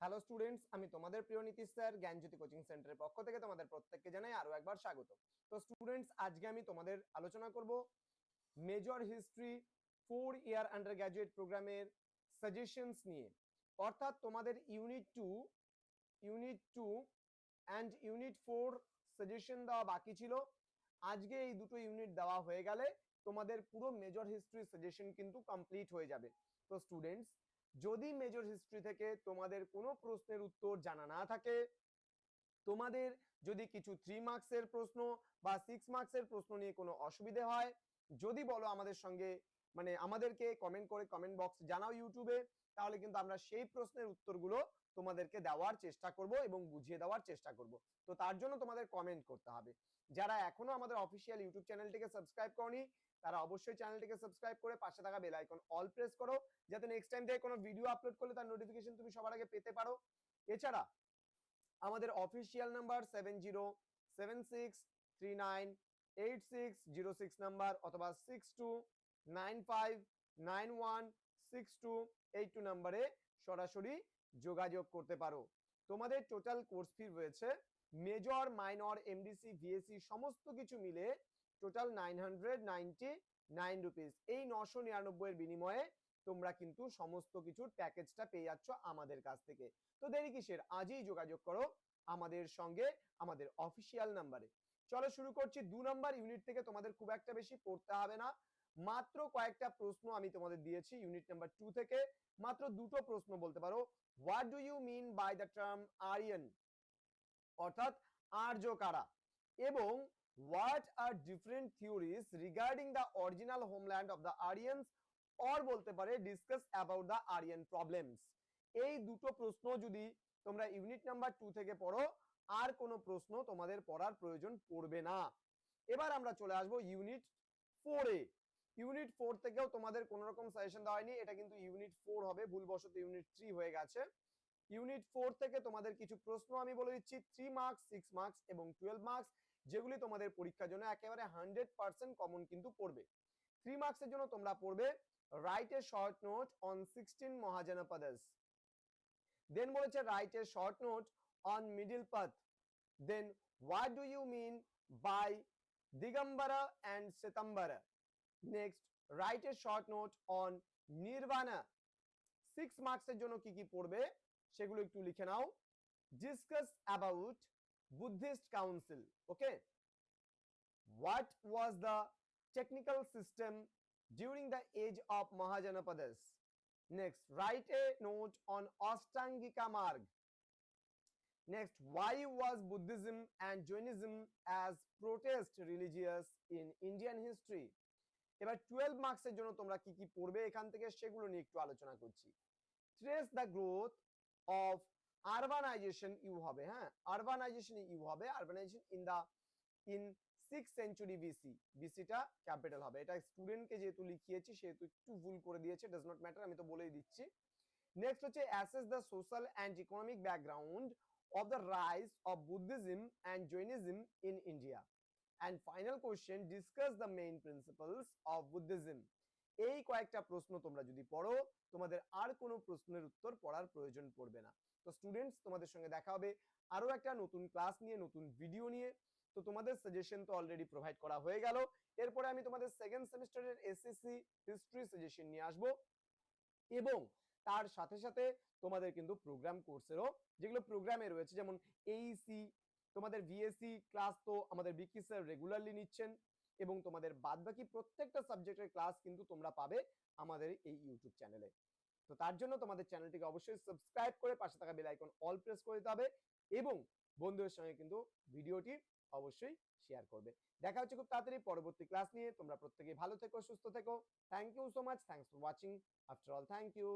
Hello students, আমি তোমাদের প্রিয় নীতিশ স্যার জ্ঞানজ্যোতি কোচিং সেন্টারের পক্ষ থেকে তোমাদের প্রত্যেককে জানাই আরো একবার স্বাগত। তো স্টুডেন্টস, আজকে আমি তোমাদের আলোচনা করব major history 4 year undergraduate প্রোগ্রামের সাজেশনস নিয়ে। অর্থাৎ তোমাদের unit two and unit 4 suggestion দেওয়া বাকি ছিল। আজকে এই দুটো ইউনিট দেওয়া হয়ে গেলে তোমাদের পুরো মেজর হিস্ট্রি সাজেশন কিন্তু কমপ্লিট হয়ে যাবে। তো স্টুডেন্টস, যদি মেজর হিস্ট্রি থেকে তোমাদের কোনো প্রশ্নের উত্তর জানা না থাকে, তোমাদের যদি কিছু 3 মার্কসের প্রশ্ন বা 6 মার্কসের প্রশ্ন নিয়ে কোনো অসুবিধে হয়, যদি বলো আমাদের সঙ্গে, মানে আমাদেরকে কমেন্ট করে কমেন্ট বক্স জানাও ইউটিউবে, তাহলে কিন্তু আমরা সেই প্রশ্নের উত্তরগুলো তোমাদেরকে দেওয়ার চেষ্টা করব এবং বুঝিয়ে দেওয়ার চেষ্টা করব। তো তার জন্য তোমাদের কমেন্ট করতে হবে। যারা এখনো আমাদের অফিসিয়াল ইউটিউব চ্যানেলটিকে সাবস্ক্রাইব করনি, তারা অবশ্যই চ্যানেলটিকে সাবস্ক্রাইব করে পাশে থাকা বেল আইকন অল প্রেস করো, যাতে নেক্সট টাইম থেকে কোনো ভিডিও আপলোড করলে তার নোটিফিকেশন তুমি সবার আগে পেতে পারো। এছাড়া আমাদের অফিসিয়াল নাম্বার 7076398606 নাম্বার অথবা 6295916282 নাম্বারে সরাসরি যোগাযোগ করতে পারো। তোমাদের টোটাল কোর্স ফি রয়েছে মেজর, মাইনর, এমডিসি, ভিএসসি সমস্ত কিছু মিলে টোটাল 999 রুপিস। এই 999 এর বিনিময়ে তোমরা কিন্তু সমস্ত কিছুর প্যাকেজটা পেয়ে যাচ্ছ আমাদের কাছ থেকে। তো দেরি কিসের, আজই যোগাযোগ করো আমাদের সঙ্গে আমাদের অফিসিয়াল নাম্বারে। চলো শুরু করছি। 2 নাম্বার ইউনিট থেকে তোমাদের খুব একটা বেশি পড়তে হবে না, মাত্র কয়েকটা প্রশ্ন আমি তোমাদের দিয়েছি ইউনিট নাম্বার 2 থেকে। মাত্র দুটো প্রশ্ন বলতে পারো। What do you mean by the term Aryan, অর্থাৎ আর্য কারা, এবং what are different theories regarding the original homeland of the Aryans, or বলতে পারে discuss about the Aryan problems. এই দুটো প্রশ্ন যদি তোমরা ইউনিট নাম্বার 2 থেকে পড়ো, আর কোনো প্রশ্ন তোমাদের পড়ার প্রয়োজন পড়বে না। এবার আমরা চলে আসবো ইউনিট 4 এ। ইউনিট 4 থেকেও তোমাদের কোনো রকম সাজেশন দেওয়া হয়নি, এটা কিন্তু ইউনিট 4 হবে, ভুলবশত ইউনিট 3 হয়ে গেছে। ইউনিট 4 থেকে তোমাদের কিছু প্রশ্ন আমি বলে দিচ্ছি, 3 মার্কস, 6 মার্কস এবং 12 মার্কস, যেগুলি তোমাদের পরীক্ষার জন্য একেবারে 100% কমন কিন্তু পড়বে। 3 মার্কসের জন্য তোমরা পড়বে write a short note on 16 Mahajanapadas, then বলেছে write a short note on middle path, then what do you mean by Digambara and Shvetambara, next write a short note on Nirvana. 6 মার্কসের জন্য কি কি পড়বে সেগুলো একটু লিখে নাও। Discuss about Buddhist council, okay, what was the technical system during the age of Mahajanapadas, next write a note on Ashtangika Marg, next why was Buddhism and Jainism as protest religious in Indian history। এবার 12 মার্কসের জন্য তোমরা কি কি পড়বে এখান থেকে সেগুলো নিয়ে একটু আলোচনা করছি। trace the growth of urbanization, ইউ হবে, হ্যাঁ urbanization ইউ হবে, urbanization in 6th century BC, বিসিটা ক্যাপিটাল হবে। এটা স্টুডেন্টকে যেহেতু লিখিয়েছি সেহেতু একটু ভুল করে দিয়েছে, ডাজ নট ম্যাটার, আমি তো বলেই দিচ্ছি। নেক্সট হচ্ছে assess the social and economic background of the rise of Buddhism and Jainism in India, and final question discuss the main principals অফ বুদ্ধিজম। এই কয়েকটা প্রশ্ন তোমরা যদি পড়ো, তোমাদের আর কোনো প্রশ্নের উত্তর পড়ার প্রয়োজন পড়বে না। তো স্টুডেন্টস, তোমাদের সঙ্গে দেখা হবে আরো একটা নতুন ক্লাস নিয়ে, নতুন ভিডিও নিয়ে। তো তোমাদের সাজেশন তো অলরেডি প্রোভাইড করা হয়ে গেল, এরপরে আমি তোমাদের সেকেন্ড সেমিস্টারের এসএসসি হিস্ট্রি সাজেশন নিয়ে আসবো, এবং তার সাথে সাথে তোমাদের কিন্তু প্রোগ্রাম কোর্সেরও যেগুলো প্রোগ্রামে রয়েছে, যেমন এইসি, তোমাদের ভিএসসি ক্লাস তো আমাদের বিকি স্যার রেগুলারলি নিচ্ছেন, এবং তোমাদের বাদবাকি প্রত্যেকটা সাবজেক্টের ক্লাস কিন্তু তোমরা পাবে আমাদের এই ইউটিউব চ্যানেলে। তো তার জন্য তোমাদের চ্যানেলটিকে অবশ্যই সাবস্ক্রাইব করে পাশে থাকা বেল আইকন অল প্রেস করে দিতে হবে, এবং বন্ধুদের সঙ্গে কিন্তু ভিডিওটি অবশ্যই শেয়ার করবে। দেখা হচ্ছে খুব তাড়াতাড়ি পরবর্তী ক্লাস নিয়ে। তোমরা প্রত্যেকেই ভালো থেকো, সুস্থ থেকো। Thank you so much, thanks for watching. After all, thank you.